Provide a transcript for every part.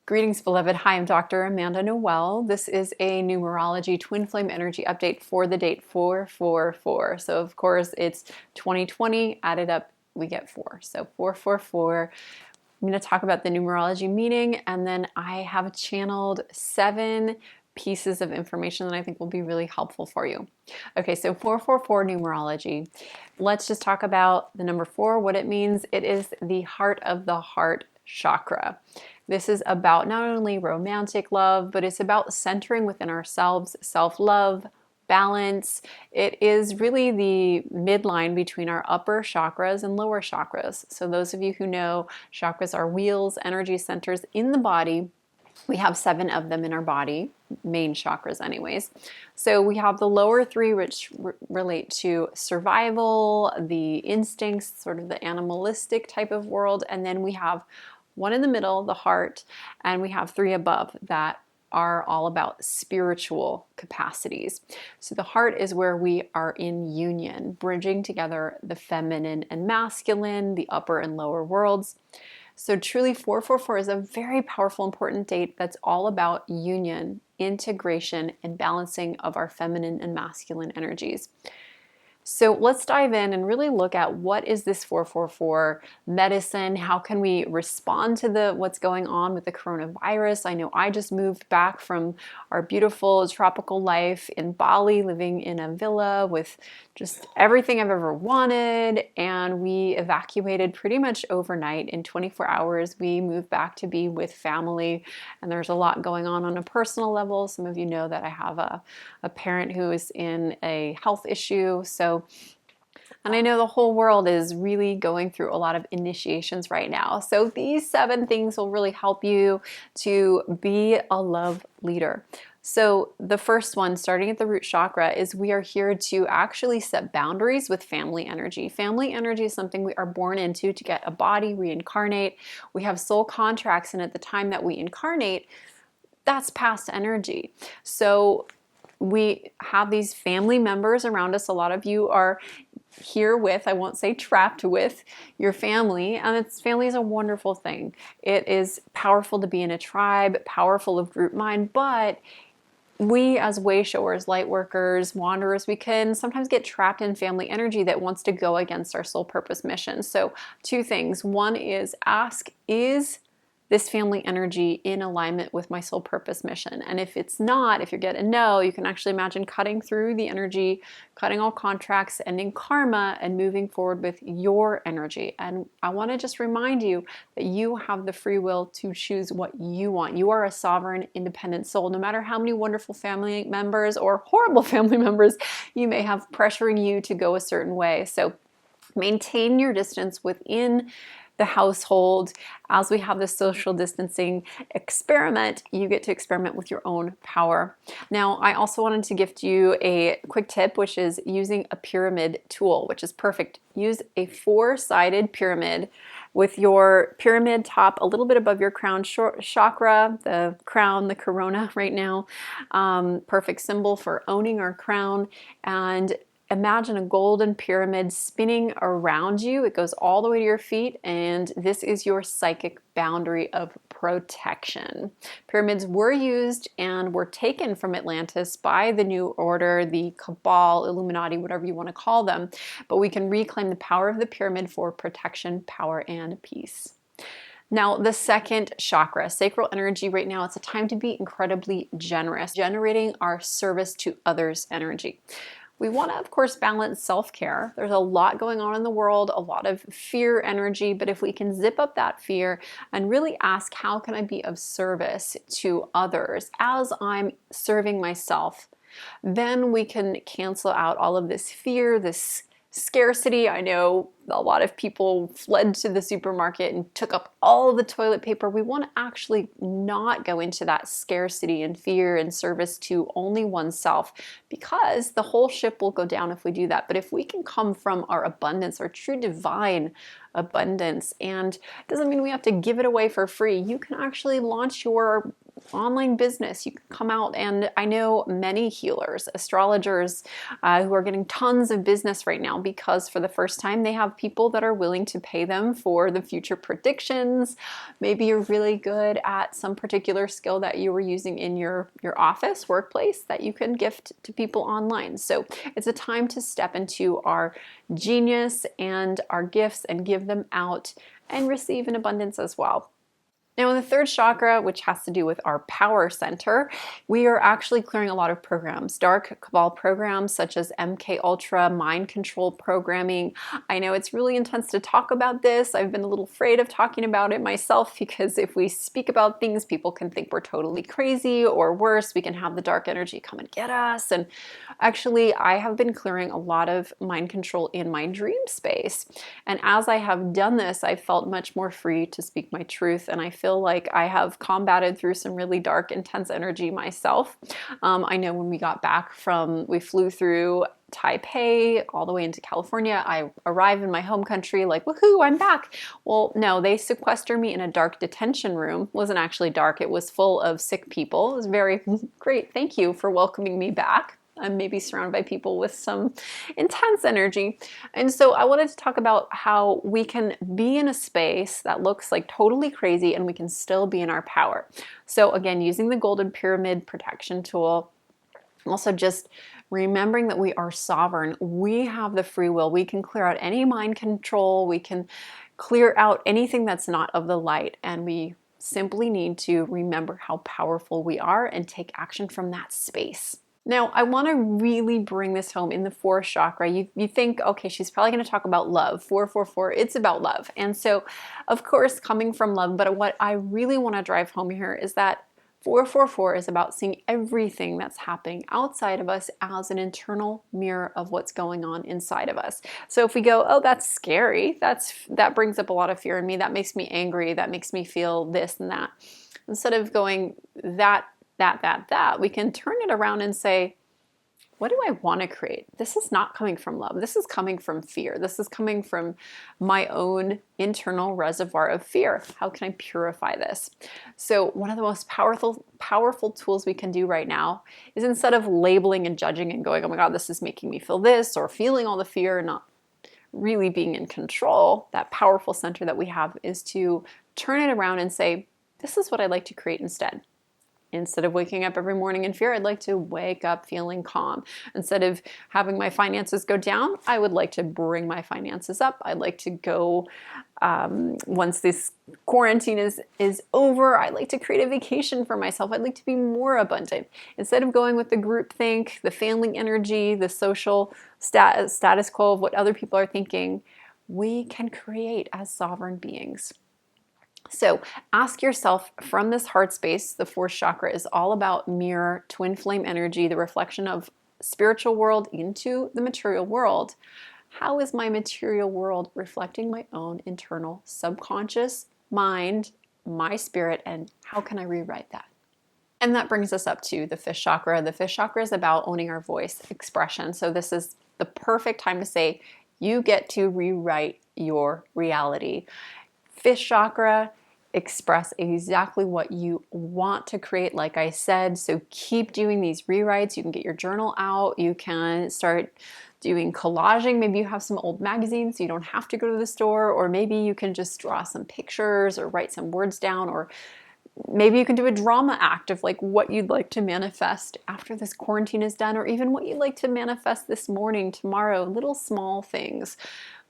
Greetings, beloved. Hi, I'm Dr. Amanda Noelle. This is a numerology twin flame energy update for the date 444. So, of course, it's 2020. Added up, we get 4. So, 444. I'm going to talk about the numerology meaning, and then I have channeled 7 pieces of information that I think will be really helpful for you. Okay, so 444 numerology. Let's just talk about the number 4, what it means. It is the heart of the heart chakra. This is about not only romantic love, but it's about centering within ourselves, self-love, balance. It is really the midline between our upper chakras and lower chakras. So those of you who know, chakras are wheels, energy centers in the body. We have 7 of them in our body, main chakras anyways. So we have the lower 3, which relate to survival, the instincts, sort of the animalistic type of world, and then we have 1 in the middle, the heart, and we have 3 above that are all about spiritual capacities. So the heart is where we are in union, bridging together the feminine and masculine, the upper and lower worlds. So truly 444 is a very powerful, important date that's all about union, integration, and balancing of our feminine and masculine energies. So let's dive in and really look at what is this 444 medicine? How can we respond to what's going on with the coronavirus? I know I just moved back from our beautiful tropical life in Bali, living in a villa with just everything I've ever wanted, and we evacuated pretty much overnight. In 24 hours, we moved back to be with family, and there's a lot going on a personal level. Some of you know that I have a parent who is in a health issue, and I know the whole world is really going through a lot of initiations right now. So these 7 things will really help you to be a love leader. So the first one, starting at the root chakra, is we are here to actually set boundaries with family energy. Family energy is something we are born into to get a body, reincarnate. We have soul contracts, and at the time that we incarnate, that's past energy. So we have these family members around us. A lot of you are here with, I won't say trapped with, your family, and family is a wonderful thing. It is powerful to be in a tribe, powerful of group mind, but we as way showers, light workers, wanderers, we can sometimes get trapped in family energy that wants to go against our soul purpose mission. So 2 things. One is ask, is this family energy in alignment with my soul purpose mission? And if it's not, if you get a no, you can actually imagine cutting through the energy, cutting all contracts, ending karma, and moving forward with your energy. And I want to just remind you that you have the free will to choose what you want. You are a sovereign, independent soul, no matter how many wonderful family members or horrible family members you may have pressuring you to go a certain way. So maintain your distance within the household. As we have this social distancing experiment, you get to experiment with your own power. Now, I also wanted to gift you a quick tip, which is using a pyramid tool, which is perfect. Use a 4-sided pyramid with your pyramid top a little bit above your crown chakra, the crown, the corona right now. Perfect symbol for owning our crown. And imagine a golden pyramid spinning around you. It goes all the way to your feet, and this is your psychic boundary of protection. Pyramids were used and were taken from Atlantis by the New Order, the Cabal, Illuminati, whatever you want to call them, but we can reclaim the power of the pyramid for protection, power, and peace. Now, the second chakra, sacral energy, right now, it's a time to be incredibly generous, generating our service to others energy. We want to, of course, balance self-care. There's a lot going on in the world, a lot of fear energy, but if we can zip up that fear and really ask, how can I be of service to others as I'm serving myself, then we can cancel out all of this fear, this scarcity. I know a lot of people fled to the supermarket and took up all the toilet paper. We want to actually not go into that scarcity and fear and service to only oneself, because the whole ship will go down if we do that. But if we can come from our abundance, our true divine abundance, and it doesn't mean we have to give it away for free. You can actually launch your online business. You can come out, and I know many healers, astrologers who are getting tons of business right now because for the first time they have people that are willing to pay them for the future predictions. Maybe you're really good at some particular skill that you were using in your office, workplace, that you can gift to people online. So it's a time to step into our genius and our gifts and give them out and receive in abundance as well. Now in the third chakra, which has to do with our power center, we are actually clearing a lot of programs, dark cabal programs such as MK Ultra, mind control programming. I know it's really intense to talk about this. I've been a little afraid of talking about it myself because if we speak about things, people can think we're totally crazy, or worse, we can have the dark energy come and get us. And actually, I have been clearing a lot of mind control in my dream space. And as I have done this, I felt much more free to speak my truth, and I feel like I have combated through some really dark, intense energy myself. I know when we flew through Taipei all the way into California, I arrived in my home country like, woohoo, I'm back. Well, no, they sequestered me in a dark detention room. It wasn't actually dark. It was full of sick people. It was very great. Thank you for welcoming me back. I'm maybe surrounded by people with some intense energy. And so I wanted to talk about how we can be in a space that looks like totally crazy and we can still be in our power. So again, using the golden pyramid protection tool, also just remembering that we are sovereign. We have the free will. We can clear out any mind control. We can clear out anything that's not of the light. And we simply need to remember how powerful we are and take action from that space. Now, I want to really bring this home in the fourth chakra. You think, okay, she's probably going to talk about love. 444, it's about love. And so, of course, coming from love, but what I really want to drive home here is that 444 is about seeing everything that's happening outside of us as an internal mirror of what's going on inside of us. So if we go, oh, that's scary, that brings up a lot of fear in me, that makes me angry, that makes me feel this and that. Instead of going that, we can turn it around and say, what do I want to create? This is not coming from love. This is coming from fear. This is coming from my own internal reservoir of fear. How can I purify this? So one of the most powerful tools we can do right now is, instead of labeling and judging and going, oh my God, this is making me feel this, or feeling all the fear and not really being in control, that powerful center that we have is to turn it around and say, this is what I'd like to create instead. Instead of waking up every morning in fear, I'd like to wake up feeling calm. Instead of having my finances go down, I would like to bring my finances up. I'd like to go, once this quarantine is over, I'd like to create a vacation for myself. I'd like to be more abundant. Instead of going with the group think, the family energy, the social status quo of what other people are thinking, we can create as sovereign beings. So ask yourself, from this heart space, the fourth chakra is all about mirror, twin flame energy, the reflection of spiritual world into the material world. How is my material world reflecting my own internal subconscious mind, my spirit, and how can I rewrite that? And that brings us up to the fifth chakra. The fifth chakra is about owning our voice, expression. So this is the perfect time to say, you get to rewrite your reality. Fifth chakra, express exactly what you want to create, like I said. So keep doing these rewrites. You can get your journal out. You can start doing collaging. Maybe you have some old magazines, so you don't have to go to the store, or maybe you can just draw some pictures or write some words down, or maybe you can do a drama act of like what you'd like to manifest after this quarantine is done, or even what you'd like to manifest this morning, tomorrow, little small things.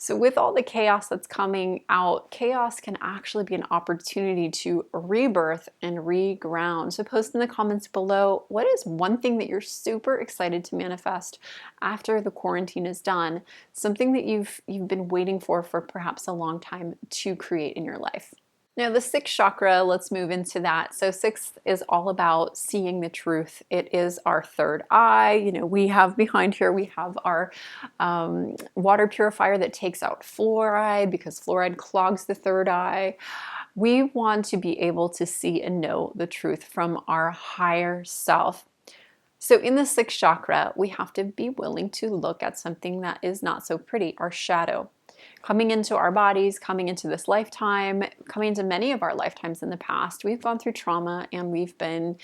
So with all the chaos that's coming out, chaos can actually be an opportunity to rebirth and reground. So post in the comments below, what is one thing that you're super excited to manifest after the quarantine is done? Something that you've been waiting for perhaps a long time to create in your life. Now the sixth chakra, let's move into that. So sixth is all about seeing the truth. It is our third eye. You know, we have behind here, we have our water purifier that takes out fluoride, because fluoride clogs the third eye. We want to be able to see and know the truth from our higher self. So in the sixth chakra, we have to be willing to look at something that is not so pretty, our shadow. coming into our bodies, coming into this lifetime, coming into many of our lifetimes in the past. We've gone through trauma and we've been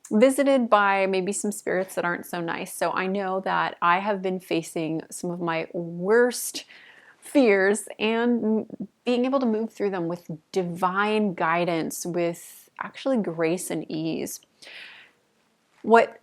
visited by maybe some spirits that aren't so nice. So I know that I have been facing some of my worst fears and being able to move through them with divine guidance, with actually grace and ease. What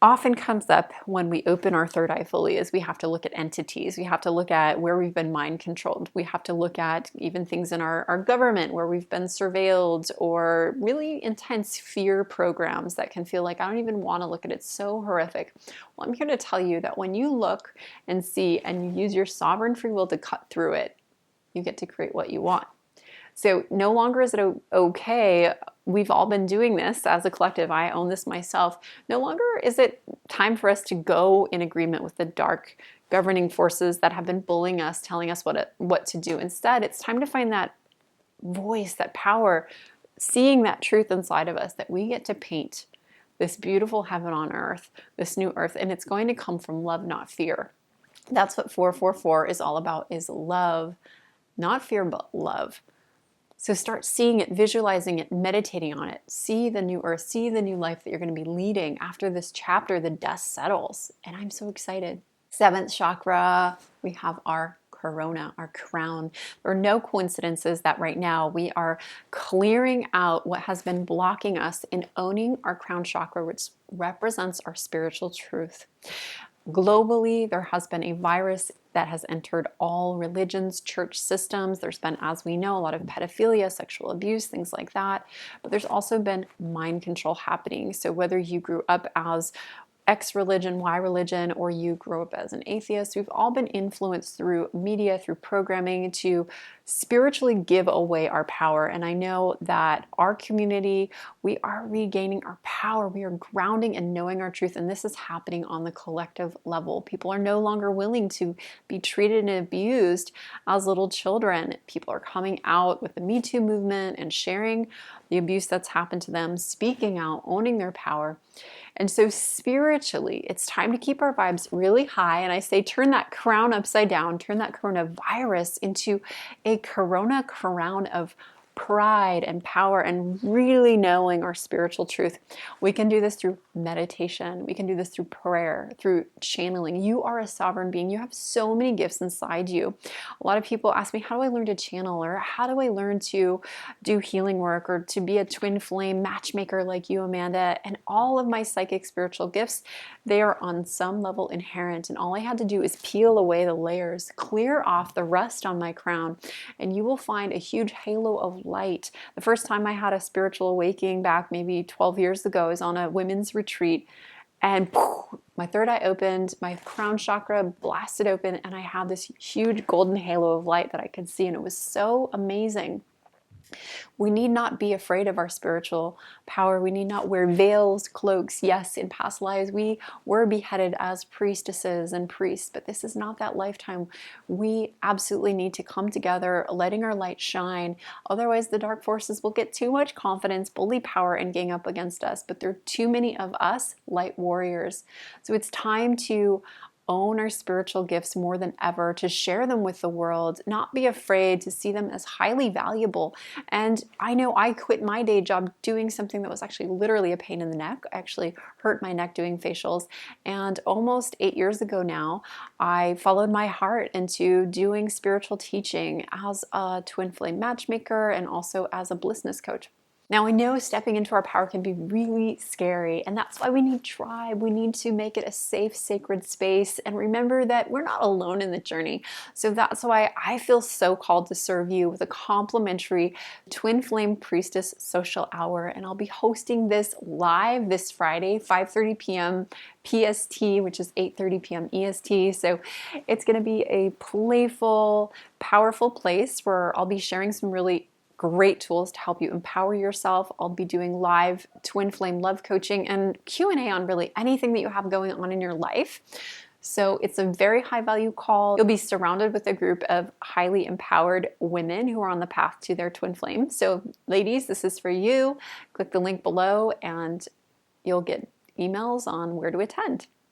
often comes up when we open our third eye fully is we have to look at entities. We have to look at where we've been mind controlled. We have to look at even things in our government where we've been surveilled, or really intense fear programs that can feel like I don't even want to look at it. It's so horrific. Well, I'm here to tell you that when you look and see and you use your sovereign free will to cut through it, you get to create what you want. So no longer is it okay. We've all been doing this as a collective. I own this myself. No longer is it time for us to go in agreement with the dark governing forces that have been bullying us, telling us what to do. Instead, it's time to find that voice, that power, seeing that truth inside of us, that we get to paint this beautiful heaven on earth, this new earth, and it's going to come from love, not fear. That's what 444 is all about, is love, not fear, but love. So start seeing it, visualizing it, meditating on it. See the new earth, see the new life that you're going to be leading after this chapter, the dust settles. And I'm so excited. 7th chakra, we have our corona, our crown. There are no coincidences that right now we are clearing out what has been blocking us in owning our crown chakra, which represents our spiritual truth. Globally, there has been a virus that has entered all religions, church systems. There's been, as we know, a lot of pedophilia, sexual abuse, things like that. But there's also been mind control happening. So whether you grew up as X religion, Y religion, or you grow up as an atheist, we've all been influenced through media, through programming to spiritually give away our power. And I know that our community, we are regaining our power. We are grounding and knowing our truth. And this is happening on the collective level. People are no longer willing to be treated and abused as little children. People are coming out with the Me Too movement and sharing the abuse that's happened to them, speaking out, owning their power. And so spiritually, it's time to keep our vibes really high. And I say, turn that crown upside down, turn that coronavirus into a corona crown of pride and power and really knowing our spiritual truth. We can do this through meditation. We can do this through prayer, through channeling. You are a sovereign being. You have so many gifts inside you. A lot of people ask me, how do I learn to channel? Or how do I learn to do healing work, or to be a twin flame matchmaker like you, Amanda? And all of my psychic spiritual gifts, they are on some level inherent. And all I had to do is peel away the layers, clear off the rust on my crown, and you will find a huge halo of light. The first time I had a spiritual awakening back maybe 12 years ago is on a women's retreat, and poof, my third eye opened, my crown chakra blasted open, and I had this huge golden halo of light that I could see, and it was so amazing. We need not be afraid of our spiritual power. We need not wear veils, cloaks. Yes, in past lives, we were beheaded as priestesses and priests, but this is not that lifetime. We absolutely need to come together, letting our light shine. Otherwise, the dark forces will get too much confidence, bully power, and gang up against us. But there are too many of us light warriors. So it's time to own our spiritual gifts more than ever, to share them with the world, not be afraid, to see them as highly valuable. And I know I quit my day job doing something that was actually literally a pain in the neck. I actually hurt my neck doing facials. And almost 8 years ago now, I followed my heart into doing spiritual teaching as a twin flame matchmaker and also as a blissness coach. Now, I know stepping into our power can be really scary, and that's why we need tribe. We need to make it a safe, sacred space, and remember that we're not alone in the journey. So that's why I feel so called to serve you with a complimentary Twin Flame Priestess Social Hour, and I'll be hosting this live this Friday, 5:30 p.m. PST, which is 8:30 p.m. EST. So it's going to be a playful, powerful place where I'll be sharing some really great tools to help you empower yourself. I'll be doing live twin flame love coaching and Q&A on really anything that you have going on in your life. So it's a very high value call. You'll be surrounded with a group of highly empowered women who are on the path to their twin flame. So ladies, this is for you. Click the link below and you'll get emails on where to attend.